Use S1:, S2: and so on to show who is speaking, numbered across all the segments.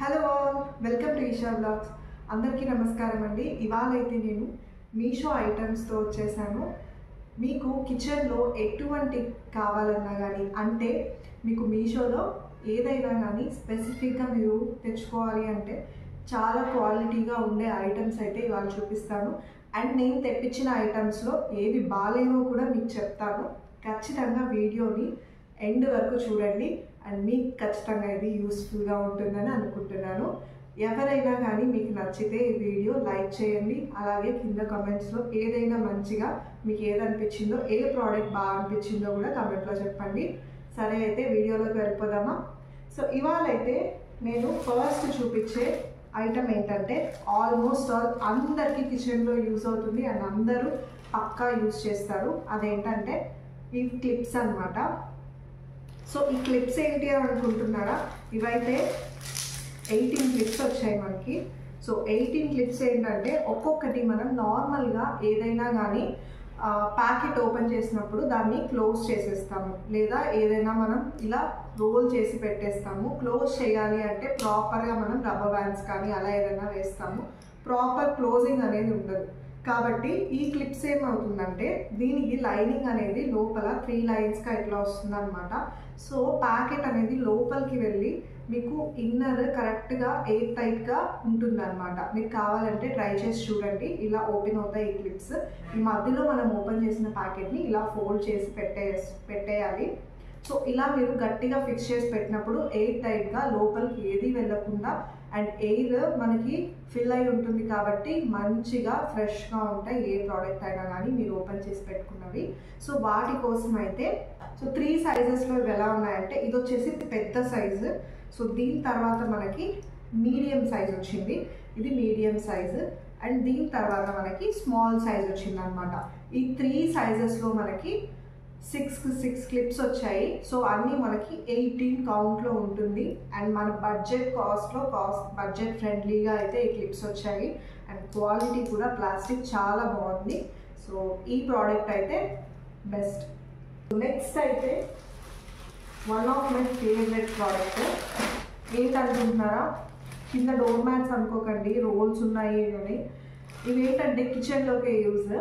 S1: Hello all, welcome to Isha blogs. అందరికీ నమస్కారం అండి. ఇవాళ అయితే నేను మీషో ఐటమ్స్తో వచ్చేసాను. మీకు కిచెన్లో ఎటువంటి కావాలన్నా కానీ, అంటే మీకు మీషోలో ఏదైనా కానీ స్పెసిఫిక్గా మీరు తెచ్చుకోవాలి అంటే చాలా క్వాలిటీగా ఉండే ఐటమ్స్ అయితే ఇవాళ చూపిస్తాను. అండ్ నేను తెప్పించిన ఐటమ్స్లో ఏవి బాగాలేవో కూడా మీకు చెప్తాను. ఖచ్చితంగా వీడియోని ఎండ్ వరకు చూడండి అండ్ మీకు ఖచ్చితంగా ఇది యూస్ఫుల్గా ఉంటుందని అనుకుంటున్నాను. ఎవరైనా కానీ మీకు నచ్చితే ఈ వీడియో లైక్ చేయండి. అలాగే కింద కమెంట్స్లో ఏదైనా మంచిగా మీకు ఏదనిపించిందో, ఏ ప్రోడక్ట్ బాగా అనిపించిందో కూడా కమెంట్లో చెప్పండి. సరే, అయితే వీడియోలోకి వెళ్ళిపోదామా? సో ఇవాళ అయితే నేను ఫస్ట్ చూపించే ఐటమ్ ఏంటంటే ఆల్మోస్ట్ ఆల్ అందరికీ కిచెన్లో యూజ్ అవుతుంది అండ్ అందరూ పక్కా యూజ్ చేస్తారు. అదేంటంటే ఈ క్లిప్స్ అన్నమాట. సో ఈ క్లిప్స్ ఏంటి అని అనుకుంటున్నారా? ఇవైతే 18 క్లిప్స్ వచ్చాయి మనకి. సో 18 క్లిప్స్ ఏంటంటే ఒక్కొక్కటి మనం నార్మల్గా ఏదైనా కానీ ప్యాకెట్ ఓపెన్ చేసినప్పుడు దాన్ని క్లోజ్ చేసేస్తాము, లేదా ఏదైనా మనం ఇలా రోల్ చేసి పెట్టేస్తాము. క్లోజ్ చేయాలి అంటే ప్రాపర్గా మనం రబ్బర్ బ్యాండ్స్ కానీ అలా ఏదైనా వేస్తాము. ప్రాపర్ క్లోజింగ్ అనేది ఉండదు. కాబట్టి ఈ క్లిప్స్ ఏమవుతుందంటే దీనికి లైనింగ్ అనేది లోపల 3 లైన్స్గా ఇట్లా వస్తుంది అనమాట. సో ప్యాకెట్ అనేది లోపలికి వెళ్ళి మీకు ఇన్నర్ కరెక్ట్గా ఎయిర్ టైట్గా ఉంటుంది అనమాట. మీకు కావాలంటే ట్రై చేసి చూడండి. ఇలా ఓపెన్ అవుతాయి ఈ క్లిప్స్. ఈ మధ్యలో మనం ఓపెన్ చేసిన ప్యాకెట్ని ఇలా ఫోల్డ్ చేసి పెట్టేయాలి. సో ఇలా మీరు గట్టిగా ఫిక్స్ చేసి పెట్టినప్పుడు ఎయిర్ టైట్గా లోపలికి ఏది వెళ్ళకుండా అండ్ ఎయిర్ మనకి ఫిల్ అయి ఉంటుంది. కాబట్టి మంచిగా ఫ్రెష్గా ఉంటాయి ఏ ప్రోడక్ట్ అయినా కానీ మీరు ఓపెన్ చేసి పెట్టుకున్నవి. సో వాటి కోసం అయితే 3 సైజెస్లో ఇవి ఎలా ఉన్నాయంటే ఇది వచ్చేసి పెద్ద సైజు. సో దీని తర్వాత మనకి మీడియం సైజ్ వచ్చింది, ఇది మీడియం సైజు. అండ్ దీని తర్వాత మనకి స్మాల్ సైజ్ వచ్చింది అనమాట. ఈ 3 సైజెస్లో మనకి 6 క్లిప్స్ వచ్చాయి. సో అన్నీ మనకి 18 కౌంట్లో ఉంటుంది. అండ్ మన బడ్జెట్ ఫ్రెండ్లీగా అయితే ఈ క్లిప్స్ వచ్చాయి. అండ్ క్వాలిటీ కూడా ప్లాస్టిక్ చాలా బాగుంది. సో ఈ ప్రోడక్ట్ అయితే బెస్ట్. నెక్స్ట్ అయితే one of my favourite product ఏంటనుకుంటున్నారా? కింద డోర్ మ్యాట్స్ అనుకోకండి, రోల్స్ ఉన్నాయి అని. ఇవి ఏంటంటే కిచెన్లోకే యూజ్.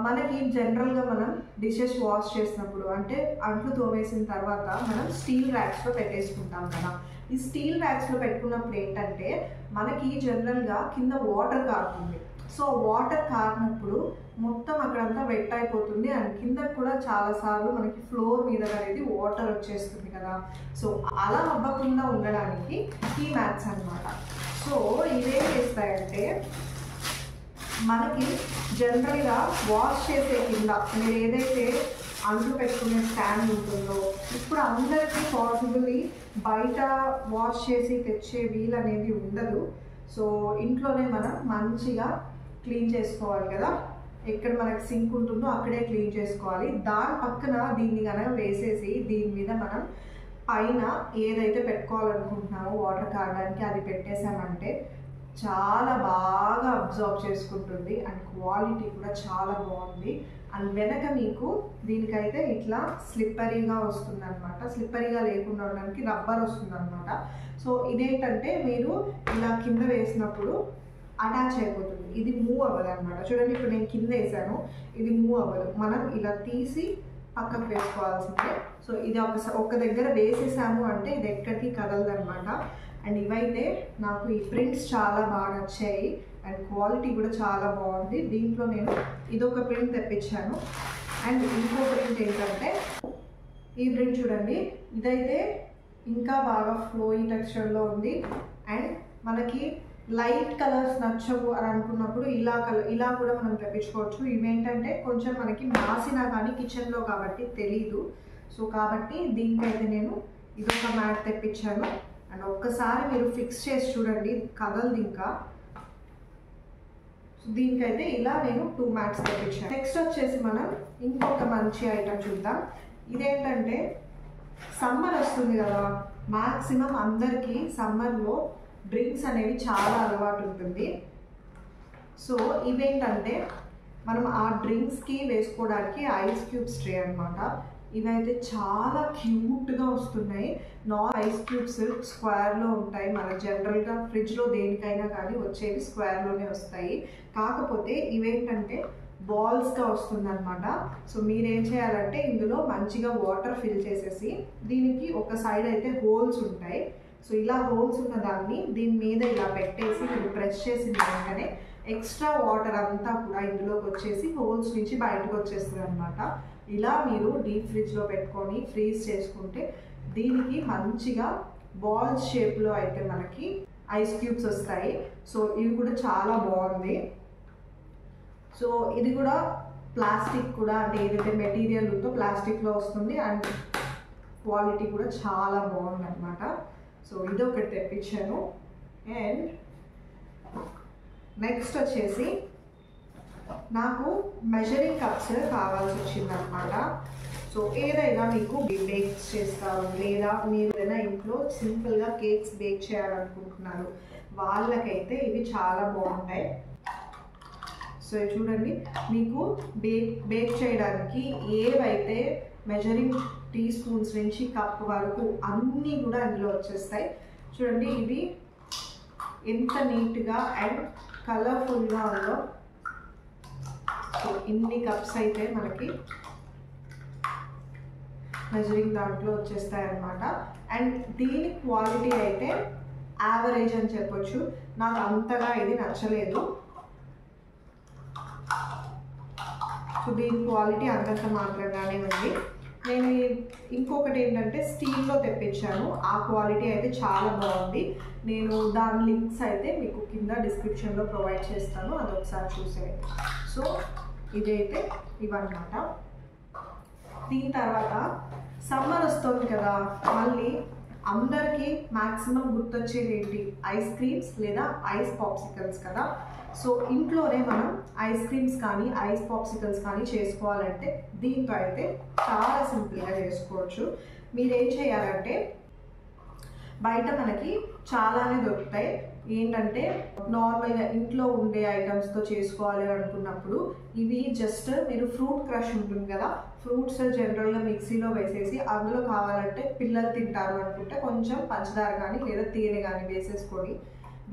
S1: మనకి జనరల్గా మనం డిషెస్ వాష్ చేసినప్పుడు అంటే అంట్లు తోమేసిన తర్వాత మనం స్టీల్ ర్యాక్స్లో పెట్టేసుకుంటాం కదా. ఈ స్టీల్ ర్యాక్స్లో పెట్టుకున్నప్పుడు ఏంటంటే మనకి జనరల్గా కింద వాటర్ కారుతుంది. సో వాటర్ కారినప్పుడు మొత్తం అక్కడంతా వెట్ అయిపోతుంది అండ్ కింద కూడా చాలాసార్లు మనకి ఫ్లోర్ మీద అనేది వాటర్ వచ్చేస్తుంది కదా. సో అలా అవ్వకుండా ఉండడానికి ఈ మ్యాట్స్ అన్నమాట. సో ఇవేం చేస్తాయంటే మనకి జనరల్గా వాష్ చేసే కింద మీరు ఏదైతే అంట్లు పెట్టుకునే స్టాండ్ ఉంటుందో, ఇప్పుడు అందరికీ పాసిబుల్లీ బయట వాష్ చేసి తెచ్చే వీల్ అనేది ఉండదు. సో ఇంట్లోనే మనం మంచిగా క్లీన్ చేసుకోవాలి కదా. ఎక్కడ మనకి సింక్ ఉంటుందో అక్కడే క్లీన్ చేసుకోవాలి. దాని పక్కన దీన్ని కనుక వేసేసి దీని మీద మనం పైన ఏదైతే పెట్టుకోవాలనుకుంటున్నామో వాటర్ కారడానికి అది పెట్టేసామంటే చాలా బాగా అబ్జర్వ్ చేసుకుంటుంది అండ్ క్వాలిటీ కూడా చాలా బాగుంది. అండ్ వెనక మీకు దీనికైతే ఇట్లా స్లిప్పరీగా వస్తుంది అనమాట. స్లిప్పరీగా లేకుండా ఉండడానికి రబ్బర్ వస్తుంది అనమాట. సో ఇదేంటంటే మీరు ఇలా కింద వేసినప్పుడు అటాచ్ అయిపోతుంది, ఇది మూవ్ అవ్వదు అనమాట. చూడండి, ఇప్పుడు నేను కింద వేసాను, ఇది మూవ్ అవ్వదు. మనం ఇలా తీసి పక్కకు వేసుకోవాల్సిందే. సో ఇది ఒక దగ్గర వేసేసాము అంటే ఇది ఎక్కడికి కదలదు అనమాట. అండ్ ఇవైతే నాకు ఈ ప్రింట్స్ చాలా బాగా నచ్చాయి అండ్ క్వాలిటీ కూడా చాలా బాగుంది. దీంట్లో నేను ఇదొక ప్రింట్ తెప్పించాను. అండ్ ఇంకో ప్రింట్ ఏంటంటే ఈ ప్రింట్ చూడండి, ఇదైతే ఇంకా బాగా ఫ్లోయి టెక్స్చర్లో ఉంది. అండ్ మనకి లైట్ కలర్స్ నచ్చవు అని అనుకున్నప్పుడు ఇలా కూడా మనం తెప్పించుకోవచ్చు. ఇవేంటంటే కొంచెం మనకి మాసినా కానీ కిచెన్లో కాబట్టి తెలీదు. సో కాబట్టి దీనికైతే నేను ఇదొక మ్యాట్ తెప్పించాను. అండ్ ఒక్కసారి మీరు ఫిక్స్ చేసి చూడండి, కదలదు ఇంకా. సో దీనికైతే ఇలా నేను 2 మ్యాట్స్ తెప్పించాను. నెక్స్ట్ వచ్చేసి మనం ఇంకొక మంచి ఐటమ్ చూద్దాం. ఇదేంటంటే సమ్మర్ వస్తుంది కదా, మ్యాక్సిమం అందరికీ సమ్మర్లో డ్రింక్స్ అనేవి చాలా అలవాటు ఉంటుంది. సో ఇవేంటంటే మనం ఆ డ్రింక్స్కి వేసుకోవడానికి ఐస్ క్యూబ్స్ ట్రే అనమాట. ఇవైతే చాలా క్యూట్గా వస్తున్నాయి. ఐస్ క్యూబ్స్ స్క్వేర్లో ఉంటాయి. మన జనరల్గా ఫ్రిడ్జ్లో దేనికైనా కానీ వచ్చేవి స్క్వేర్లోనే వస్తాయి. కాకపోతే ఇవేంటంటే బాల్స్గా వస్తుంది అనమాట. సో మీరేం చేయాలంటే ఇందులో మంచిగా వాటర్ ఫిల్ చేసేసి దీనికి ఒక సైడ్ అయితే హోల్స్ ఉంటాయి. సో ఇలా హోల్స్ ఉన్న దాన్ని దీని మీద ఇలా పెట్టేసి మీరు ప్రెస్ చేసిన వెంటనే ఎక్స్ట్రా వాటర్ అంతా కూడా ఇందులోకి వచ్చేసి హోల్స్ నుంచి బయటకు వచ్చేస్తుంది అనమాట. ఇలా మీరు డీప్ ఫ్రిడ్జ్లో పెట్టుకొని ఫ్రీజ్ చేసుకుంటే దీనికి మంచిగా బాల్స్ షేప్లో అయితే మనకి ఐస్ క్యూబ్స్ వస్తాయి. సో ఇవి కూడా చాలా బాగుంది. సో ఇది కూడా ప్లాస్టిక్ కూడా అంటే ఏదైతే మెటీరియల్ ఉందో ప్లాస్టిక్లో వస్తుంది అండ్ క్వాలిటీ కూడా చాలా బాగుంది అనమాట. సో ఇది ఒకటి తెప్పించాను. అండ్ నెక్స్ట్ వచ్చేసి నాకు మెజరింగ్ కప్స్ కావాల్సి వచ్చింది అనమాట. సో ఏదైనా మీకు బేక్స్ చేస్తారు లేదా మీరు ఏదైనా ఇంట్లో సింపుల్గా కేక్స్ బేక్ చేయాలనుకుంటున్నారు వాళ్ళకైతే ఇవి చాలా బాగుంటాయి. సో చూడండి, మీకు బేక్ చేయడానికి ఏవైతే మెజరింగ్ టీ స్పూన్స్ నుంచి కప్ వరకు అన్నీ కూడా అందులో వచ్చేస్తాయి. చూడండి ఇది ఎంత నీట్గా అండ్ కలర్ఫుల్గా ఉందో. సో ఇన్ని కప్స్ అయితే మనకి మెజరింగ్ దాంట్లో వచ్చేస్తాయి అన్నమాట. అండ్ దీని క్వాలిటీ అయితే యావరేజ్ అని చెప్పొచ్చు. నాకు అంతగా ఇది నచ్చలేదు. సో దీని క్వాలిటీ అంతంత మాత్రంగానే ఉంది. నేను ఇంకొకటి ఏంటంటే స్టీల్లో తెప్పించాను. ఆ క్వాలిటీ అయితే చాలా బాగుంది. నేను దాని లింక్స్ అయితే మీకు కింద డిస్క్రిప్షన్లో ప్రొవైడ్ చేస్తాను, అది ఒకసారి చూసేయండి. సో ఇదైతే ఇవన్నమాట. దీని తర్వాత సమ్మర్ వస్తుంది కదా, మళ్ళీ అందరికీ మ్యాక్సిమం గుర్తొచ్చేది ఏంటి, ఐస్ క్రీమ్స్ లేదా ఐస్ పాప్సికల్స్ కదా. సో ఇంట్లోనే మనం ఐస్ క్రీమ్స్ కానీ ఐస్ పాప్సికల్స్ కానీ చేసుకోవాలంటే దీంతో అయితే చాలా సింపుల్గా చేసుకోవచ్చు. మీరేం చేయాలంటే బయట మనకి చాలానే దొరుకుతాయి. ఏంటంటే నార్మల్గా ఇంట్లో ఉండే ఐటమ్స్తో చేసుకోవాలి అనుకున్నప్పుడు ఇవి జస్ట్ మీరు ఫ్రూట్ క్రష్ ఉంటుంది కదా, ఫ్రూట్స్ జనరల్గా మిక్సీలో వేసేసి అందులో కావాలంటే పిల్లలు తింటారు అనుకుంటే కొంచెం పంచదార కానీ లేదా తేనె కానీ వేసేసుకొని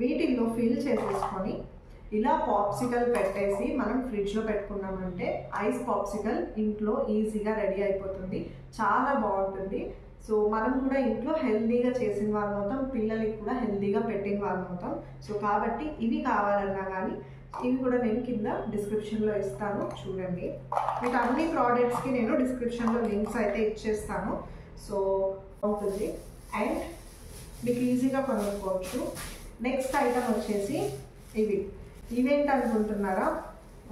S1: వీటిల్లో ఫిల్ చేసేసుకొని ఇలా పాప్సికల్ పెట్టేసి మనం ఫ్రిడ్జ్లో పెట్టుకున్నామంటే ఐస్ పాప్సికల్ ఇంట్లో ఈజీగా రెడీ అయిపోతుంది. చాలా బాగుంటుంది. సో మనం కూడా ఇంట్లో హెల్తీగా చేసిన వాళ్ళం అవుతాం, పిల్లలకి కూడా హెల్తీగా పెట్టిన వాళ్ళం అవుతాం. సో కాబట్టి ఇవి కావాలన్నా కానీ ఇవి కూడా నేను కింద డిస్క్రిప్షన్లో ఇస్తాను, చూడండి. మీకు అన్ని ప్రోడక్ట్స్కి నేను డిస్క్రిప్షన్లో లింక్స్ అయితే ఇచ్చేస్తాను. సో అవుతుంది అండ్ మీకు ఈజీగా కొనుక్కోవచ్చు. నెక్స్ట్ ఐటమ్ వచ్చేసి ఇవేంటి అనుకుంటున్నారా,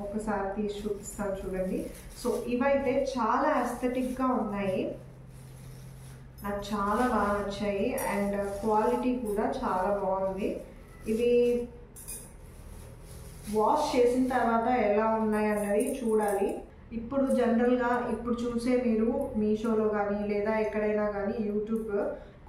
S1: ఒకసారి తీసి చూపిస్తాను చూడండి. సో ఇవైతే చాలా ఎస్థెటిక్గా ఉన్నాయి, నాకు చాలా బాగా నచ్చాయి అండ్ క్వాలిటీ కూడా చాలా బాగుంది. ఇవి వాష్ చేసిన తర్వాత ఎలా ఉన్నాయి అన్నది చూడాలి. ఇప్పుడు జనరల్గా ఇప్పుడు చూసే మీరు మీషోలో కానీ లేదా ఎక్కడైనా కానీ యూట్యూబ్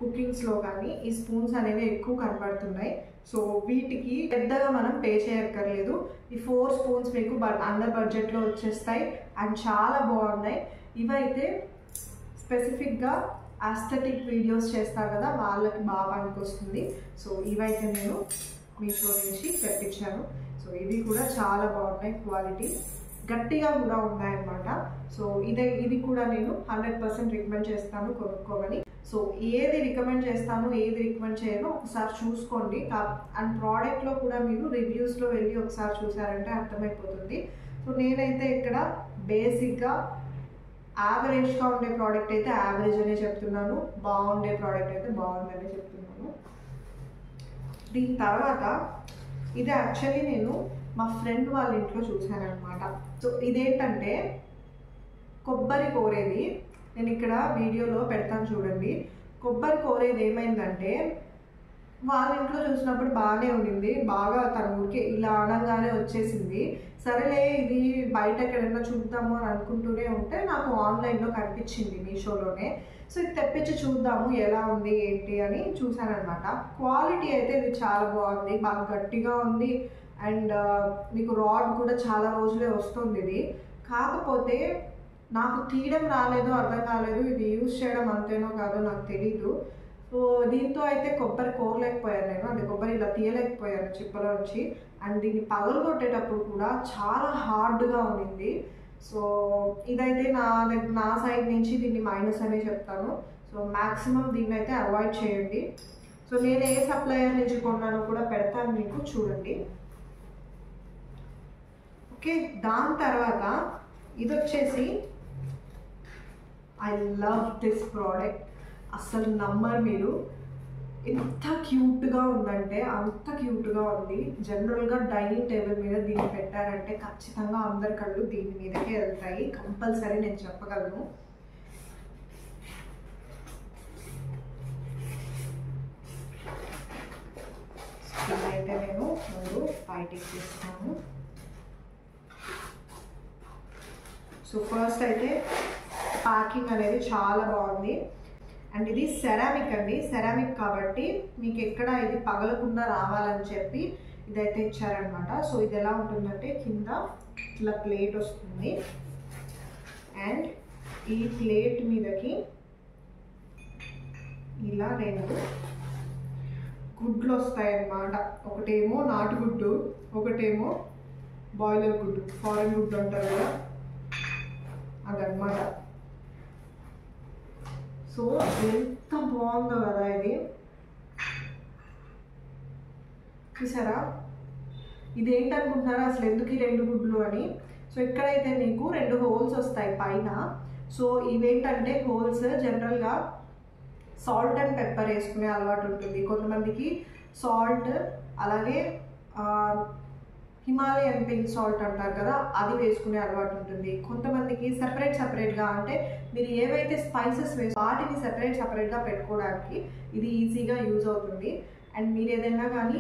S1: కుకింగ్స్లో కానీ ఈ స్పూన్స్ అనేవి ఎక్కువ కనపడుతున్నాయి. సో వీటికి పెద్దగా మనం పే చేయక్కర్లేదు. ఈ 4 స్పూన్స్ మీకు అండర్ బడ్జెట్లో వచ్చేస్తాయి అండ్ చాలా బాగున్నాయి. ఇవైతే స్పెసిఫిక్గా ఆస్థెటిక్ వీడియోస్ చేస్తారు కదా వాళ్ళకి బాగా పనికొస్తుంది. సో ఇవైతే నేను మీషో నుంచి తెప్పించాను. సో ఇవి కూడా చాలా బాగున్నాయి, క్వాలిటీ గట్టిగా కూడా ఉన్నాయన్నమాట. సో ఇది కూడా నేను 100% రికమెండ్ చేస్తాను కొనుక్కోమని. సో ఏది రికమెండ్ చేస్తాను ఏది రికమెండ్ చేయను ఒకసారి చూసుకోండి. అండ్ ప్రోడక్ట్లో కూడా మీరు రివ్యూస్లో వెళ్ళి ఒకసారి చూసారంటే అర్థమైపోతుంది. సో నేనైతే ఇక్కడ బేసిక్గా యావరేజ్గా ఉండే ప్రోడక్ట్ అయితే యావరేజ్ అనే చెప్తున్నాను, బాగుండే ప్రోడక్ట్ అయితే బాగుందనే చెప్తున్నాను. దీని తర్వాత ఇది యాక్చువల్లీ నేను మా ఫ్రెండ్ వాళ్ళ ఇంట్లో చూశాను అనమాట. సో ఇదేంటంటే కొబ్బరి కోరేది, నేను ఇక్కడ వీడియోలో పెడతాను చూడండి. కొబ్బరి కోరేది ఏమైందంటే వాళ్ళ ఇంట్లో చూసినప్పుడు బాగానే ఉండింది, బాగా తన ఊరికే ఇలా అనగానే వచ్చేసింది. సరేలే ఇది బయట ఎక్కడైనా చూద్దాము అని అనుకుంటూనే ఉంటే నాకు ఆన్లైన్లో కనిపించింది మీషోలోనే. సో ఇది తెప్పించి చూద్దాము ఎలా ఉంది ఏంటి అని చూసాను అనమాట. క్వాలిటీ అయితే ఇది చాలా బాగుంది, బాగా గట్టిగా ఉంది అండ్ మీకు రాడ్ కూడా చాలా రోజులే వస్తుంది ఇది. కాకపోతే నాకు తీయడం రాలేదో అర్థం కాలేదు, ఇది యూజ్ చేయడం అంతేనో కాదో నాకు తెలీదు. సో దీంతో అయితే కొబ్బరి కోరలేకపోయాను నేను, అంటే కొబ్బరి ఇలా తీయలేకపోయాను చిప్పలో నుంచి. అండ్ దీన్ని పగలు కొట్టేటప్పుడు కూడా చాలా హార్డ్గా ఉండింది. సో ఇదైతే నా సైడ్ నుంచి దీన్ని మైనస్ అనే చెప్తాను. సో మ్యాక్సిమం దీన్ని అయితే అవాయిడ్ చేయండి. సో నేను ఏ సప్లయర్ నుంచి కొన్నానో కూడా పెడతాను మీకు, చూడండి. ఓకే, దాని తర్వాత ఇది వచ్చేసి ఐ లవ్ దిస్ ప్రోడక్ట్. అస్సలు నమ్మరు మీరు, ఎంత క్యూట్గా ఉందంటే అంత క్యూట్గా ఉంది. జనరల్గా డైనింగ్ టేబుల్ మీద దీన్ని పెట్టారంటే ఖచ్చితంగా అందరి కళ్ళు దీని మీదకే వెళ్తాయి, కంపల్సరీ నేను చెప్పగలను. ఇదైతే నేను ముందు బయటికి తీస్తాను. సో ఫస్ట్ అయితే ప్యాకింగ్ అనేది చాలా బాగుంది. అండ్ ఇది సెరామిక్ అండి, సెరామిక్ కాబట్టి మీకు ఎక్కడ ఇది పగలకుండా రావాలని చెప్పి ఇదైతే ఇచ్చారనమాట. సో ఇది ఎలా ఉంటుందంటే కింద ఇట్లా ప్లేట్ వస్తుంది, అండ్ ఈ ప్లేట్ మీదకి ఇలా 2 గుడ్లు వస్తాయి అన్నమాట. ఒకటేమో నాటుగుడ్డు, ఒకటేమో బాయిలర్ గుడ్డు, ఫారెన్ గుడ్డు అంటారు కదా, అదనమాట. సో ఎంత బాగుందో కదా ఇది, చూసారా? ఇదేంటనుకుంటున్నారా అసలు ఎందుకు ఈ 2 గుడ్లు అని? సో ఇక్కడైతే మీకు 2 హోల్స్ వస్తాయి పైన. సో ఇవేంటంటే హోల్స్ జనరల్గా సాల్ట్ అండ్ పెప్పర్ వేసుకునే అలవాటు ఉంటుంది కొంతమందికి. సాల్ట్ అలాగే హిమాలయన్ పింక్ సాల్ట్ అంటారు కదా, అది వేసుకునే అలవాటు ఉంటుంది. కొంతమందికి సపరేట్గా అంటే మీరు ఏవైతే స్పైసెస్ వాటిని సపరేట్గా పెట్టుకోవడానికి ఇది ఈజీగా యూజ్ అవుతుంది. అండ్ మీరు ఏదైనా కానీ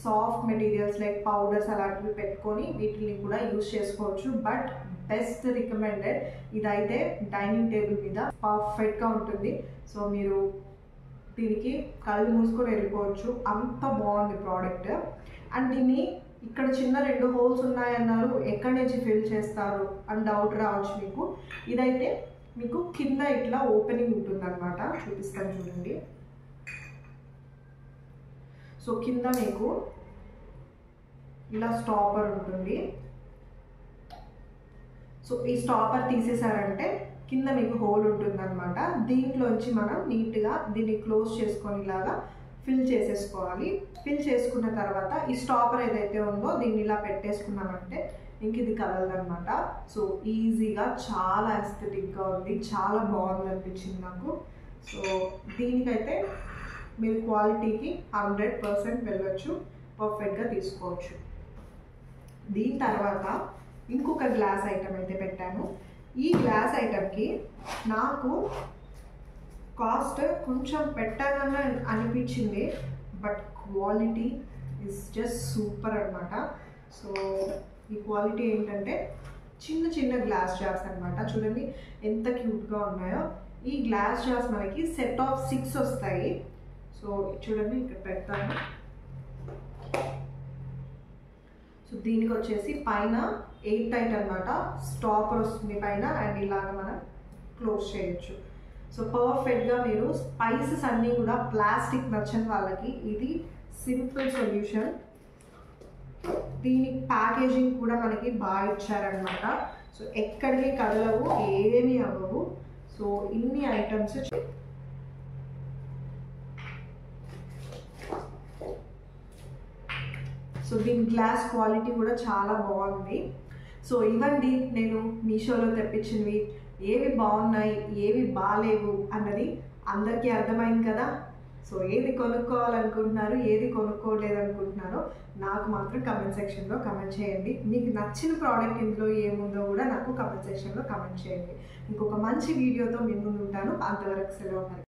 S1: సాఫ్ట్ మెటీరియల్స్ లైక్ పౌడర్స్ అలాంటివి పెట్టుకొని వీటిని కూడా యూజ్ చేసుకోవచ్చు. బట్ బెస్ట్ రికమెండెడ్ ఇదైతే డైనింగ్ టేబుల్ మీద పర్ఫెక్ట్గా ఉంటుంది. సో మీరు దీనికి కళ్ళు మూసుకొని వెళ్ళిపోవచ్చు, అంత బాగుంది ప్రోడక్ట్. అండ్ దీన్ని ఇక్కడ చిన్న 2 హోల్స్ ఉన్నాయన్నారు, ఎక్కడి నుంచి ఫిల్ చేస్తారు అని డౌట్ రావచ్చు మీకు. ఇదైతే మీకు కింద ఇట్లా ఓపెనింగ్ ఉంటుంది అనమాట, చూపిస్తాను చూడండి. సో కింద మీకు ఇలా స్టాపర్ ఉంటుంది. సో ఈ స్టాపర్ తీసేసారంటే కింద మీకు హోల్ ఉంటుంది అనమాట. దీంట్లోంచి మనం నీట్గా దీన్ని క్లోజ్ చేసుకొని ఇలాగా ఫిల్ చేసేసుకోవాలి. ఫిల్ చేసుకున్న తర్వాత ఈ స్టాపర్ ఏదైతే ఉందో దీన్ని ఇలా పెట్టేసుకున్నామంటే ఇంక ఇది కదలదనమాట. సో ఈజీగా చాలా ఎస్థెటిక్గా ఉంది, చాలా బాగుంది అనిపించింది నాకు. సో దీనికైతే మీరు క్వాలిటీకి 100% వెళ్ళొచ్చు, పర్ఫెక్ట్గా తీసుకోవచ్చు. దీని తర్వాత ఇంకొక గ్లాస్ ఐటమ్ అయితే పెట్టాను. ఈ గ్లాస్ ఐటమ్కి నాకు కాస్ట్ కొంచెం పెట్టానన్న అనిపించింది, but quality is just super అనమాట. సో ఈ క్వాలిటీ ఏంటంటే చిన్న గ్లాస్ జార్స్ అనమాట. చూడండి ఎంత క్యూట్గా ఉన్నాయో. ఈ గ్లాస్ జార్స్ మనకి సెట్ ఆఫ్ 6 వస్తాయి. సో చూడండి ఇక్కడ పెడతాను. సో దీనికి వచ్చేసి పైన 8 టైట్ అనమాట, స్టాపర్ వస్తుంది పైన, అండ్ ఇలాగ మనం క్లోజ్ చేయొచ్చు. సో పర్ఫెక్ట్గా మీరు స్పైసెస్ అన్నీ కూడా ప్లాస్టిక్ నచ్చని వాళ్ళకి ఇది సింపుల్ సొల్యూషన్. దీని ప్యాకేజింగ్ కూడా మనకి బాగా ఇచ్చారనమాట. సో ఎక్కడికి కదలవు, ఏమీ అవ్వవు. సో ఇన్ని ఐటమ్స్. సో దీని గ్లాస్ క్వాలిటీ కూడా చాలా బాగుంది. సో ఇవండి నేను మీషోలో తెప్పించినవి. ఏవి బాగున్నాయి ఏవి బాగాలేవు అన్నది అందరికీ అర్థమైంది కదా. సో ఏది కొనుక్కోవాలనుకుంటున్నారు, ఏది కొనుక్కోలేదనుకుంటున్నారో నాకు మాత్రం కమెంట్ సెక్షన్లో కమెంట్ చేయండి. మీకు నచ్చిన ప్రోడక్ట్ ఇందులో ఏముందో కూడా నాకు కమెంట్ సెక్షన్లో కమెంట్ చేయండి. ఇంకొక మంచి వీడియోతో మీ ముందు ఉంటాను. అంతవరకు సెలవు.